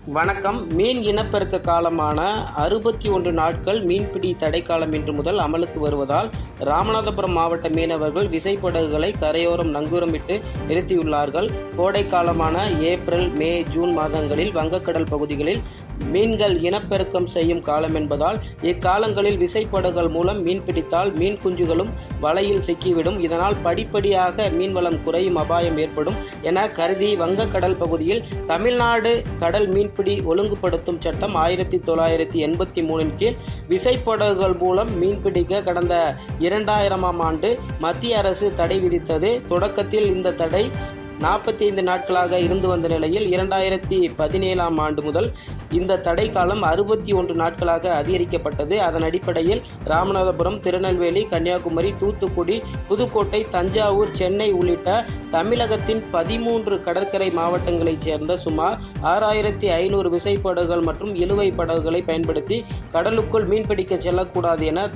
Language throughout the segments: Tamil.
வணக்கம். மீன் இனப்பெருக்க காலமான 61 நாட்கள் மீன்பிடி தடைக்காலம் இன்று முதல் அமலுக்கு வருவதால் ராமநாதபுரம் மாவட்ட மீனவர்கள் விசைப்படகுகளை கரையோரம் நங்கூரமிட்டு நிறுத்தியுள்ளார்கள். கோடை காலமான ஏப்ரல், மே, ஜூன் மாதங்களில் வங்கக்கடல் பகுதிகளில் மீன்கள் இனப்பெருக்கம் செய்யும் காலம் என்பதால் இக்காலங்களில் விசைப்படகுகள் மூலம் மீன்பிடித்தால் மீன் குஞ்சுகளும் வலையில் சிக்கிவிடும். இதனால் படிப்படியாக மீன்வளம் குறையும் அபாயம் ஏற்படும் என கருதி வங்கக்கடல் பகுதியில் தமிழ்நாடு கடல் மீன்பிடி ஒழுங்குபடுத்தும் சட்டம் 1983 கீழ் விசைப்படகுகள் மூலம் மீன்பிடிக்க கடந்த 2000ஆம் ஆண்டு மத்திய அரசு தடை விதித்தது. தொடக்கத்தில் இந்த தடை 45 நாட்களாக இருந்து வந்த நிலையில் 2017ஆம் ஆண்டு முதல் இந்த தடை காலம் 61 நாட்களாக அதிகரிக்கப்பட்டது. அதன் அடிப்படையில் ராமநாதபுரம், திருநெல்வேலி, கன்னியாகுமரி, தூத்துக்குடி, புதுக்கோட்டை, தஞ்சாவூர், சென்னை உள்ளிட்ட தமிழகத்தின் 13 கடற்கரை மாவட்டங்களைச் சேர்ந்த சுமார் 6500 விசைப்படகுகள் மற்றும் இழுவை படகுகளை பயன்படுத்தி கடலுக்குள் மீன்பிடிக்க செல்லக்கூடாது என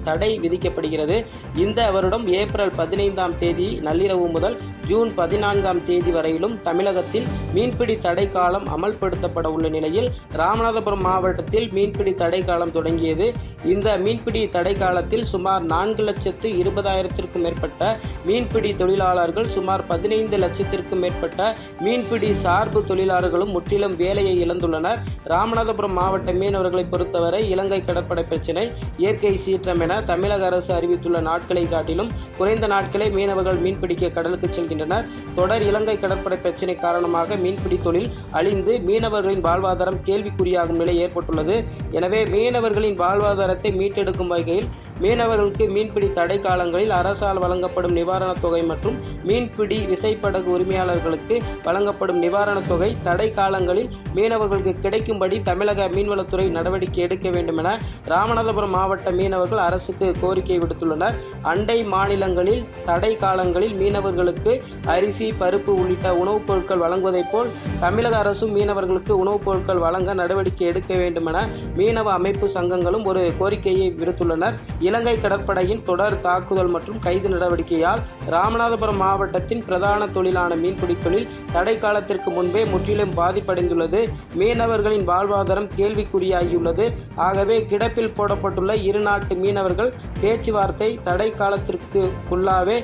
தடை விதிக்கப்படுகிறது. இந்த வருடம் ஏப்ரல் 15ஆம் தேதி நள்ளிரவு முதல் ஜூன் 14ஆம் தேதி வரையிலும் தமிழகத்தில் மீன்பிடி தடை காலம் அமல்படுத்தப்பட உள்ள நிலையில் ராமநாதபுரம் மாவட்டத்தில் மீன்பிடி தடை காலம் தொடங்கியது. இந்த மீன்பிடி தடை காலத்தில் சுமார் 4,20,000க்கும் மேற்பட்ட மீன்பிடி தொழிலாளர்கள், சுமார் 15 லட்சத்திற்கும் மேற்பட்ட மீன்பிடி சார்பு தொழிலாளர்களும் முற்றிலும் வேலையை இழந்துள்ளனர். ராமநாதபுரம் மாவட்ட மீனவர்களை பொறுத்தவரை இலங்கை கடற்படை பிரச்சினை, இயற்கை சீற்றம் என தமிழக அரசு அறிவித்துள்ள நாட்களை காட்டிலும் குறைந்த நாட்களே மீனவர்கள் மீன்பிடிக்க கடலுக்கு செல்கின்றனர். தொடர் இலங்கை கடற்படை பிரச்சினை காரணமாக மீன்பிடி தொழில் அழிந்து மீனவர்களின் வாழ்வாதாரம் கேள்விக்குறியாகும் நிலை ஏற்பட்டுள்ளது. எனவே மீனவர்களின் வாழ்வாதாரத்தை மீட்டெடுக்கும் வகையில் மீனவர்களுக்கு மீன்பிடி தடை காலங்களில் அரசால் வழங்கப்படும் நிவாரணத் தொகை மற்றும் மீன்பிடி விசைப்படகு உரிமையாளர்களுக்கு வழங்கப்படும் நிவாரணத் தொகை தடை காலங்களில் மீனவர்களுக்கு கிடைக்கும்படி தமிழக மீன்வளத்துறை நடவடிக்கை எடுக்க வேண்டும் என ராமநாதபுரம் மாவட்ட மீனவர்கள் அரசுக்கு கோரிக்கை விடுத்துள்ளனர். அண்டை மாநிலங்களில் தடை காலங்களில் மீனவர்களுக்கு அரிசி, பருப்பு உள்ளிட்ட உணவுப் பொருட்கள் வழங்குவதைப் போல் தமிழக அரசும் மீனவர்களுக்கு உணவுப் பொருட்கள் வழங்க நடவடிக்கை எடுக்க வேண்டும் என மீனவ அமைப்பு சங்கங்களும் ஒரு கோரிக்கையை விடுத்துள்ளனர். இலங்கை கடற்படையின் தொடர் தாக்குதல் மற்றும் கைது நடவடிக்கையால் ராமநாதபுரம் மாவட்டத்தின் பிரதான தொழிலான மீன்பிடி தொழில் தடை காலத்திற்கு முன்பே முற்றிலும் பாதிப்படைந்துள்ளது. மீனவர்களின் வாழ்வாதாரம் கேள்விக்குறியாகியுள்ளது. ஆகவே கிடப்பில் போடப்பட்டுள்ள இரு நாட்டு மீனவர்கள் பேச்சுவார்த்தை தடை காலத்திற்குள்ளாவே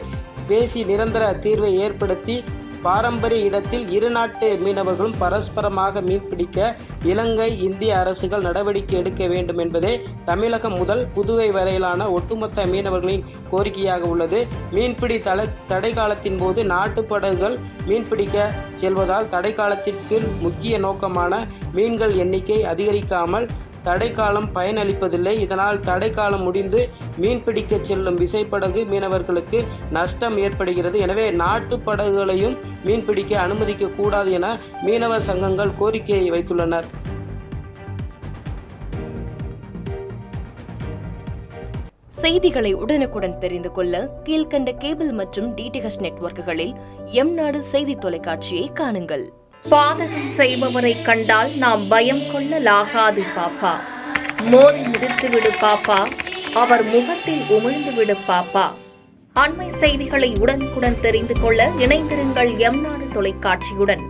பேசி நிரந்தர தீர்வை ஏற்படுத்தி பாரம்பரிய இடத்தில் இரு நாட்டு மீனவர்களும் பரஸ்பரமாக மீன்பிடிக்க இலங்கை, இந்திய அரசுகள் நடவடிக்கை எடுக்க வேண்டும் என்பதே தமிழகம் முதல் புதுவை வரையிலான ஒட்டுமொத்த மீனவர்களின் கோரிக்கையாக உள்ளது. மீன்பிடி தடை காலத்தின் போது நாட்டு படகுகள் மீன்பிடிக்க செல்வதால் தடை காலத்திற்கு முக்கிய நோக்கமான மீன்கள் எண்ணிக்கை அதிகரிக்காமல் தடைக்காலம் பயனளிப்பதில்லை. இதனால் தடைக்காலம் முடிந்து மீன்பிடிக்க செல்லும் விசைப்படகு மீனவர்களுக்கு நஷ்டம் ஏற்படுகிறது. எனவே நாட்டு படகுகளையும் மீன்பிடிக்க அனுமதிக்க கூடாது என மீனவ சங்கங்கள் கோரிக்கையை வைத்துள்ளனர். செய்திகளை உடனுக்குடன் தெரிந்து கொள்ள கீழ்கண்ட கேபிள் மற்றும் DTH நெட்வொர்க்குகளில் எம்நாடு செய்தி தொலைக்காட்சியை காணுங்கள். பாதகம் செய்பவரை கண்டால் நாம் பயம் கொள்ளலாகாது பாப்பா. மோதி மிதித்து விடு பாப்பா, அவர் முகத்தில் உமிழ்ந்து விடு பாப்பா. அண்மை செய்திகளை உடனுக்குடன் தெரிந்து கொள்ள இணைந்திருங்கள் எம்நாடு தொலைக்காட்சியுடன்.